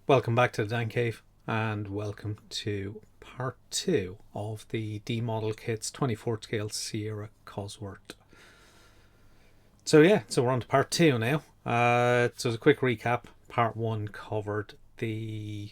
Welcome back to the Dan Cave and welcome to part 2 of the D Modelkits 24 scale Sierra Cosworth. So we're on to part 2 now. So as a quick recap, part 1 covered the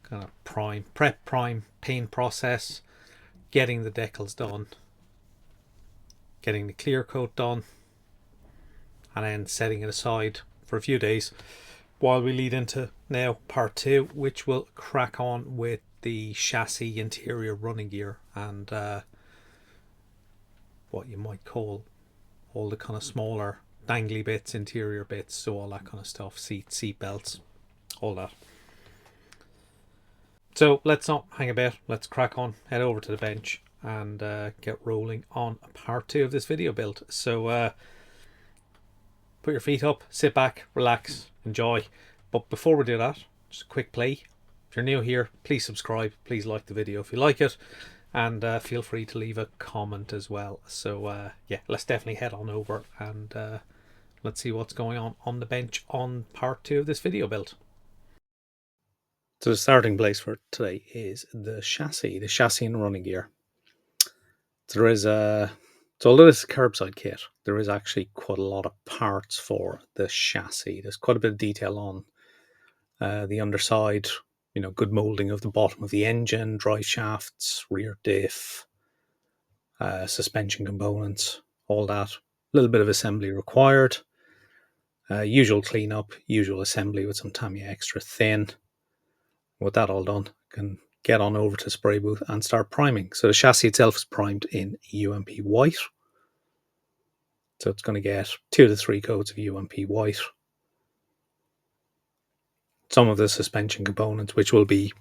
kind of prime paint process, getting the decals done, getting the clear coat done, and then setting it aside for a few days while we lead into now part 2, which will crack on with the chassis, interior, running gear, and what you might call all the kind of smaller dangly bits, interior bits, so all that kind of stuff, seat belts, all that. So let's not hang about, let's crack on, head over to the bench and get rolling on part 2 of this video build. So put your feet up, sit back, relax, enjoy. But before we do that, just a quick play. If you're new here, please subscribe, please like the video if you like it, and feel free to leave a comment as well. So yeah, let's definitely head on over and let's see what's going on the bench on part 2 of this video build. So the starting place for today is the chassis and running gear. So there is so although this is a curbside kit, there is actually quite a lot of parts for the chassis. There's quite a bit of detail on the underside, good moulding of the bottom of the engine, drive shafts, rear diff, suspension components, all that. A little bit of assembly required. Usual cleanup, usual assembly with some Tamiya extra thin. With that all done, can get on over to the spray booth and start priming. So the chassis itself is primed in UMP white. So it's going to get 2 to 3 coats of UMP white. Some of the suspension components, which will be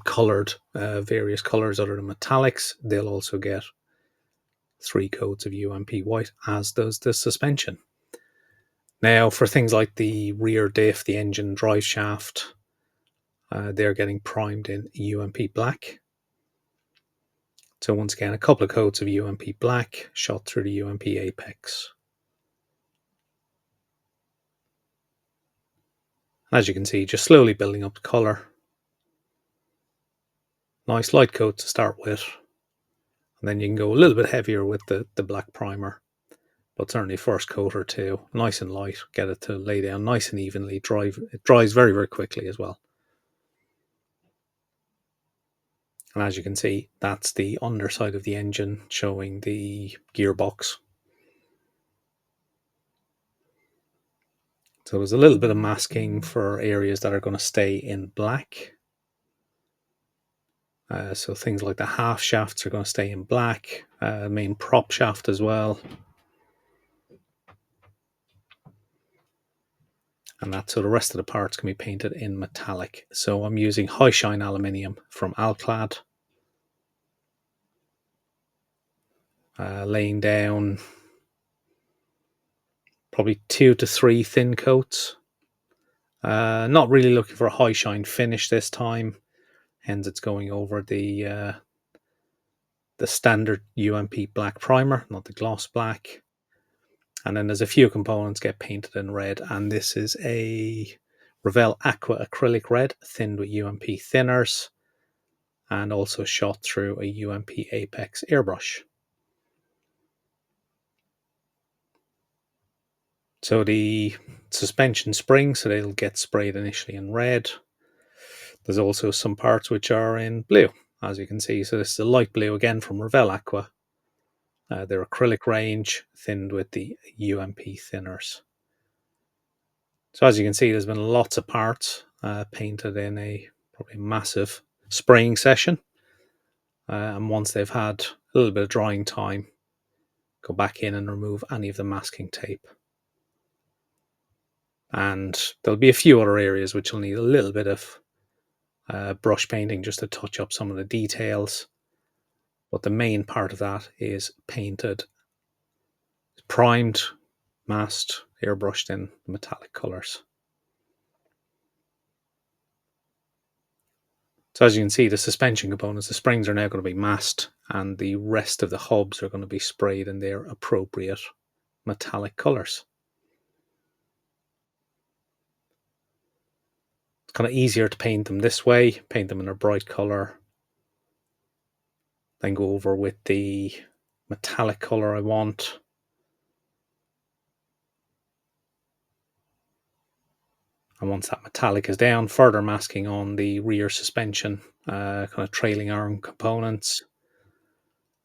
coloured various colours other than metallics, they'll also get 3 coats of UMP white, as does the suspension. Now, for things like the rear diff, the engine drive shaft, they're getting primed in UMP black. So once again, a couple of coats of UMP black shot through the UMP apex. As you can see, just slowly building up the colour. Nice light coat to start with. And then you can go a little bit heavier with the black primer. But certainly first coat or two, nice and light, get it to lay down nice and evenly. It dries very, very quickly as well. And as you can see, that's the underside of the engine showing the gearbox. So there's a little bit of masking for areas that are going to stay in black. So things like the half shafts are going to stay in black, main prop shaft as well. And that, so the rest of the parts can be painted in metallic. So I'm using high shine aluminium from Alclad. Laying down probably 2 to 3 thin coats. Not really looking for a high shine finish this time, hence it's going over the standard UMP black primer, not the gloss black. And then there's a few components get painted in red, and this is a Revell Aqua acrylic red thinned with UMP thinners and also shot through a UMP Apex airbrush. So the suspension springs, so they'll get sprayed initially in red. There's also some parts which are in blue, as you can see. So this is a light blue again from Revell Aqua. Their acrylic range thinned with the UMP thinners. So as you can see, there's been lots of parts painted in a probably massive spraying session. And once they've had a little bit of drying time, go back in and remove any of the masking tape. And there'll be a few other areas which will need a little bit of brush painting just to touch up some of the details. But the main part of that is painted, primed, masked, airbrushed in metallic colours. So as you can see, the suspension components, the springs are now going to be masked, and the rest of the hubs are going to be sprayed in their appropriate metallic colours. It's kind of easier to paint them this way, paint them in a bright color, then go over with the metallic color I want. And once that metallic is down, further masking on the rear suspension, kind of trailing arm components,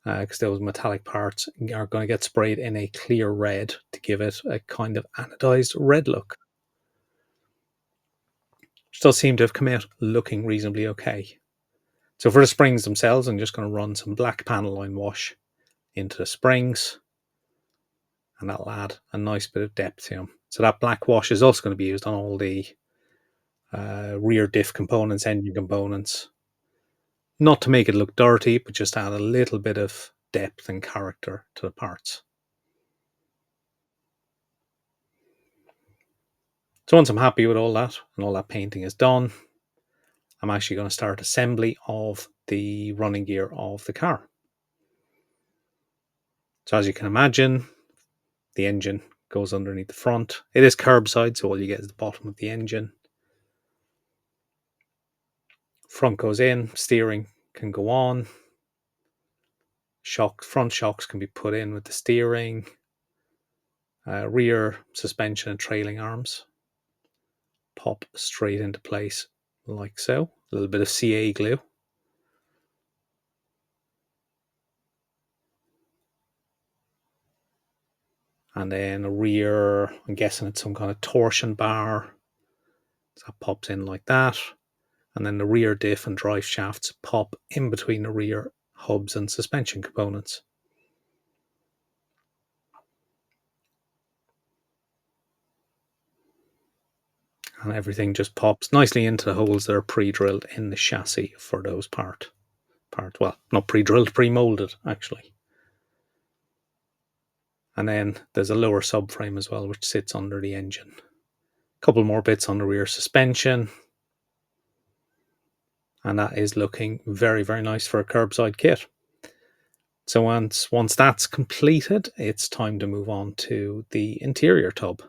because those metallic parts are going to get sprayed in a clear red to give it a kind of anodized red look. Which does seem to have come out looking reasonably okay. So for the springs themselves, I'm just going to run some black panel line wash into the springs, and that'll add a nice bit of depth to them. So that black wash is also going to be used on all the rear diff components, engine components. Not to make it look dirty, but just add a little bit of depth and character to the parts. So once I'm happy with all that and all that painting is done, I'm actually going to start assembly of the running gear of the car. So as you can imagine, the engine goes underneath the front. It is curbside, so all you get is the bottom of the engine. Front goes in, steering can go on. Front shocks can be put in with the steering. Rear suspension and trailing arms pop straight into place like so. A little bit of CA glue. And then a rear, I'm guessing it's some kind of torsion bar. So that pops in like that. And then the rear diff and drive shafts pop in between the rear hubs and suspension components. And everything just pops nicely into the holes that are pre-drilled in the chassis for those parts. Well, not pre-drilled, pre-molded actually. And then there's a lower subframe as well, which sits under the engine. A couple more bits on the rear suspension. And that is looking very, very nice for a curbside kit. So once that's completed, it's time to move on to the interior tub.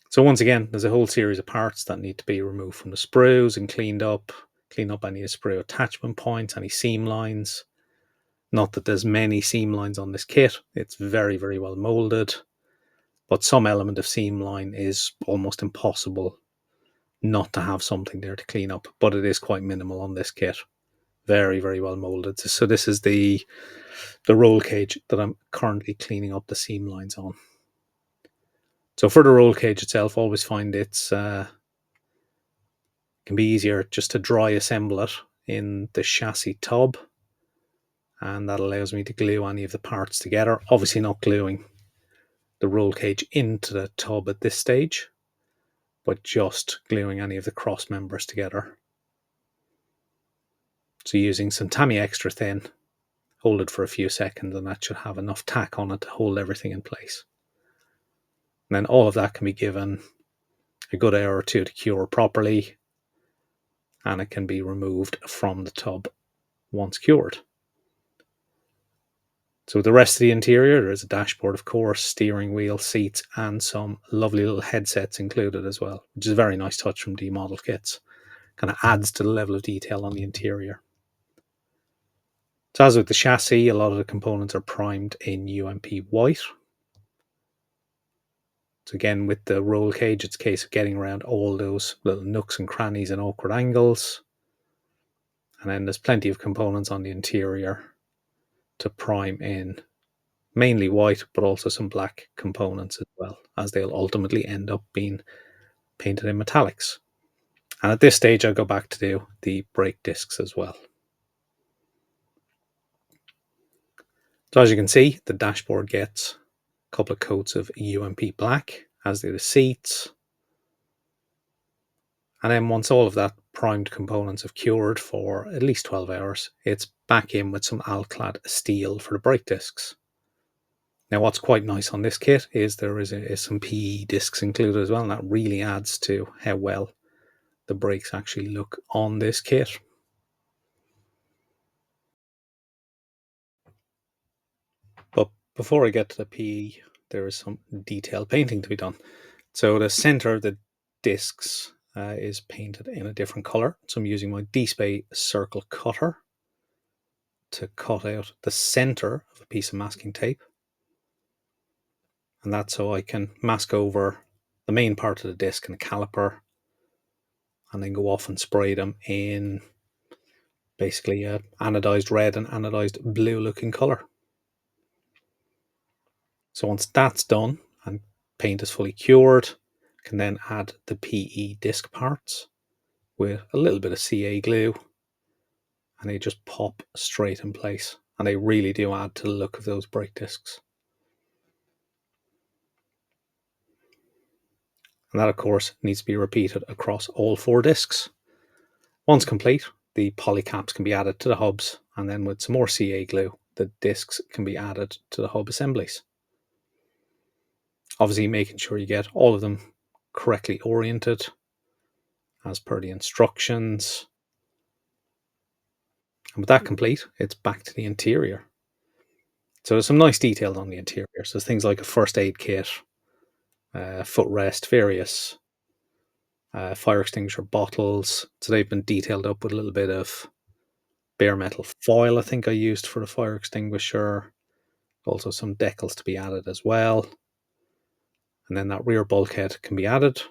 So once again, there's a whole series of parts that need to be removed from the sprues and cleaned up. Clean up any sprue attachment points, any seam lines. Not that there's many seam lines on this kit. It's very, very well molded. But some element of seam line is almost impossible not to have something there to clean up. But it is quite minimal on this kit. Very, very well molded. So this is the roll cage that I'm currently cleaning up the seam lines on. So for the roll cage itself, always find it's can be easier just to dry assemble it in the chassis tub, and that allows me to glue any of the parts together. Obviously not gluing the roll cage into the tub at this stage, but just gluing any of the cross members together. So using some Tamiya Extra Thin, hold it for a few seconds, and that should have enough tack on it to hold everything in place. And then all of that can be given a good hour or two to cure properly, and it can be removed from the tub once cured. So the rest of the interior, there is a dashboard, of course, steering wheel, seats, and some lovely little headsets included as well, which is a very nice touch from D Modelkits. Kind of adds to the level of detail on the interior. So as with the chassis, a lot of the components are primed in UMP white. So again, with the roll cage, it's a case of getting around all those little nooks and crannies and awkward angles. And then there's plenty of components on the interior to prime in mainly white, but also some black components as well, as they'll ultimately end up being painted in metallics. And at this stage, I'll go back to do the brake discs as well. So as you can see, the dashboard gets a couple of coats of UMP black, as do the seats. And then once all of that primed components have cured for at least 12 hours, it's back in with some Alclad steel for the brake discs. Now what's quite nice on this kit is there is some PE discs included as well, and that really adds to how well the brakes actually look on this kit. But before I get to the PE there is some detail painting to be done. So the center of the discs is painted in a different color. So I'm using my D-Spay circle cutter to cut out the center of a piece of masking tape. And that's so I can mask over the main part of the disc and a caliper, and then go off and spray them in basically a anodized red and anodized blue looking color. So once that's done and paint is fully cured, I can then add the PE disc parts with a little bit of CA glue, and they just pop straight in place, and they really do add to the look of those brake discs. And that of course needs to be repeated across all 4 discs. Once complete, the poly caps can be added to the hubs, and then with some more CA glue, the discs can be added to the hub assemblies. Obviously making sure you get all of them correctly oriented as per the instructions. And with that complete, it's back to the interior. So there's some nice details on the interior. So things like a first aid kit, footrest, various fire extinguisher bottles. So they've been detailed up with a little bit of bare metal foil, I think I used for the fire extinguisher. Also some decals to be added as well. And then that rear bulkhead can be added.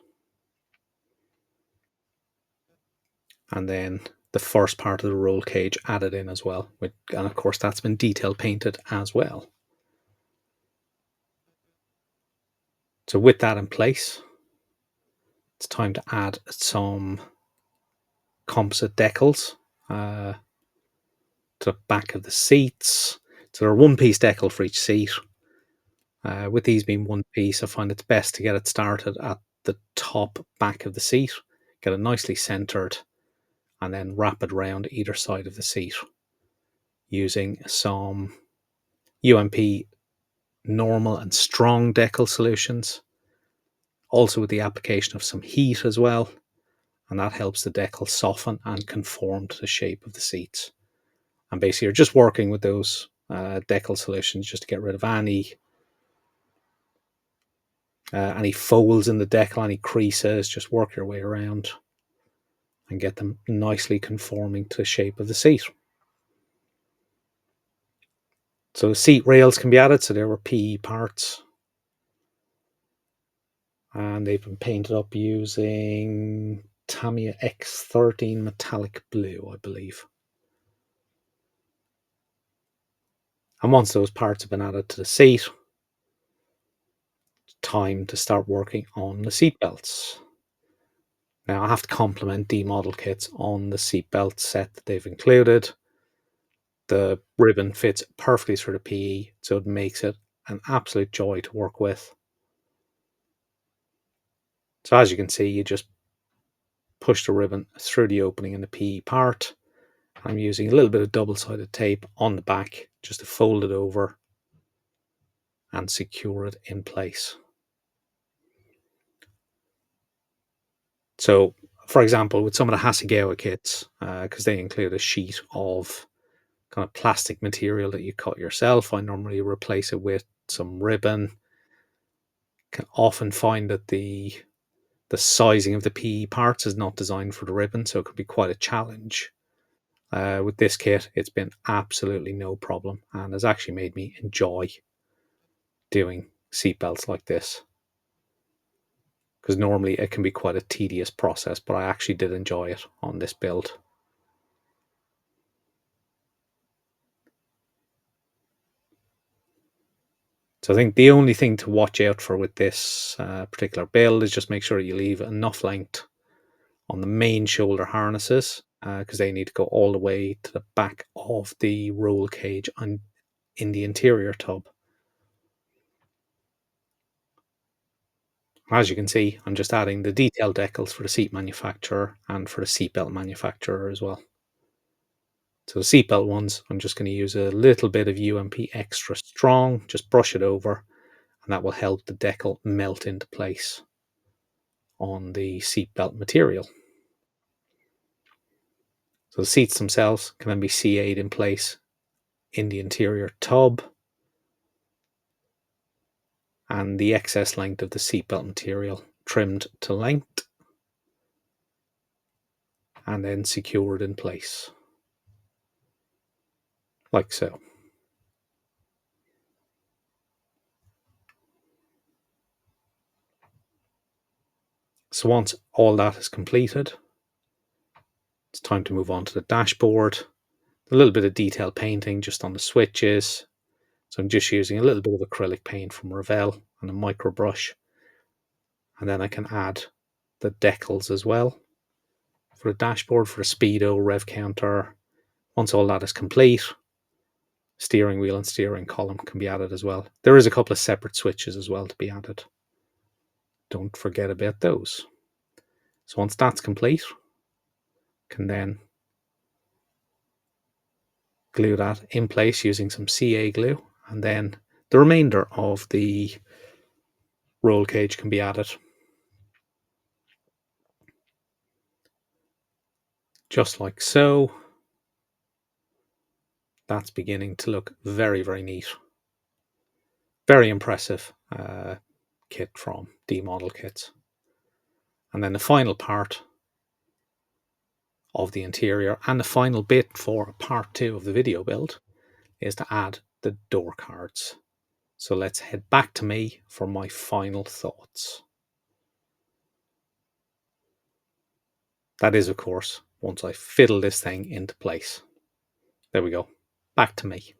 And then the first part of the roll cage added in as well. And of course that's been detail painted as well. So with that in place, it's time to add some composite decals to the back of the seats. So they're 1-piece decal for each seat. With these being 1 piece, I find it's best to get it started at the top back of the seat, get it nicely centered, and then wrap it around either side of the seat using some UMP normal and strong decal solutions, also with the application of some heat as well, and that helps the decal soften and conform to the shape of the seats. And basically you're just working with those decal solutions just to get rid of any folds in the decal, any creases. Just work your way around and get them nicely conforming to the shape of the seat. So seat rails can be added, so there were PE parts, and they've been painted up using Tamiya X13 metallic blue, I believe. And once those parts have been added to the seat, it's time to start working on the seat belts. Now I have to compliment D Modelkits on the seat belt set that they've included. The ribbon fits perfectly through the PE, so it makes it an absolute joy to work with. So as you can see, you just push the ribbon through the opening in the PE part. I'm using a little bit of double-sided tape on the back just to fold it over and secure it in place. So, for example, with some of the Hasegawa kits, because they include a sheet of kind of plastic material that you cut yourself, I normally replace it with some ribbon. Can often find that the sizing of the PE parts is not designed for the ribbon, so it could be quite a challenge. With this kit, it's been absolutely no problem and has actually made me enjoy doing seatbelts like this, because normally it can be quite a tedious process, but I actually did enjoy it on this build. So I think the only thing to watch out for with this particular build is just make sure you leave enough length on the main shoulder harnesses, because they need to go all the way to the back of the roll cage and in the interior tub. As you can see, I'm just adding the detail decals for the seat manufacturer and for the seatbelt manufacturer as well. So the seatbelt ones, I'm just going to use a little bit of UMP extra strong, just brush it over, and that will help the decal melt into place on the seatbelt material. So the seats themselves can then be CA'd in place in the interior tub. and the excess length of the seatbelt material trimmed to length and then secured in place, like so. So once all that is completed, it's time to move on to the dashboard. A little bit of detail painting just on the switches. So I'm just using a little bit of acrylic paint from Revell and a micro brush. And then I can add the decals as well for the dashboard, for the speedo, rev counter. Once all that is complete, steering wheel and steering column can be added as well. There is a couple of separate switches as well to be added. Don't forget about those. So once that's complete, can then glue that in place using some CA glue, and then the remainder of the roll cage can be added. Just like so. That's beginning to look very, very neat. Very impressive kit from Modelkits. And then the final part of the interior and the final bit for part 2 of the video build is to add the door cards. So let's head back to me for my final thoughts. That is, of course, once I fiddle this thing into place. There we go. Back to me.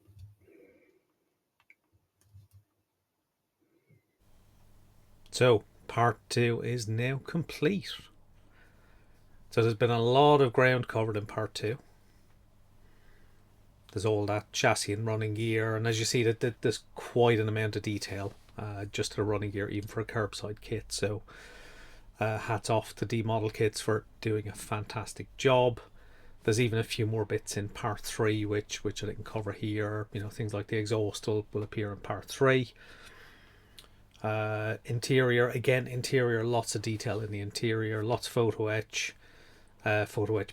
So part 2 is now complete. So there's been a lot of ground covered in part 2. There's all that chassis and running gear, and as you see, that there's quite an amount of detail just to the running gear, even for a curbside kit. So hats off to Modelkits for doing a fantastic job. There's even a few more bits in part 3 which I didn't cover here. You know, things like the exhaust will appear in part 3. Interior, lots of detail in the interior, lots of photo etch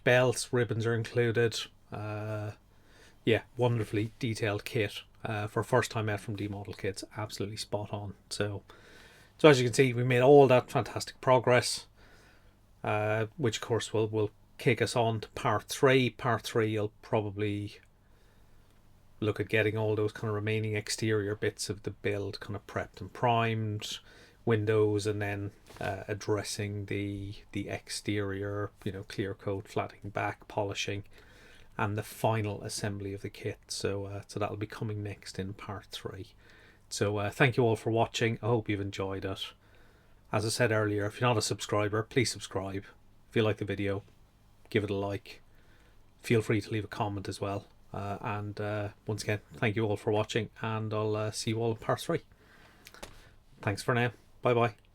belts, ribbons are included. Yeah, wonderfully detailed kit for first time out from Modelkits. Absolutely spot on. So as you can see, we made all that fantastic progress, which of course will kick us on to part 3. Part 3, you'll probably look at getting all those kind of remaining exterior bits of the build kind of prepped and primed, windows, and then addressing the exterior, you know, clear coat, flattening back, polishing, and the final assembly of the kit. So that'll be coming next in part 3. So thank you all for watching. I hope you've enjoyed it. As I said earlier, if you're not a subscriber, please subscribe. If you like the video, give it a like. Feel free to leave a comment as well. And once again, thank you all for watching, and I'll see you all in part 3. Thanks for now. Bye bye.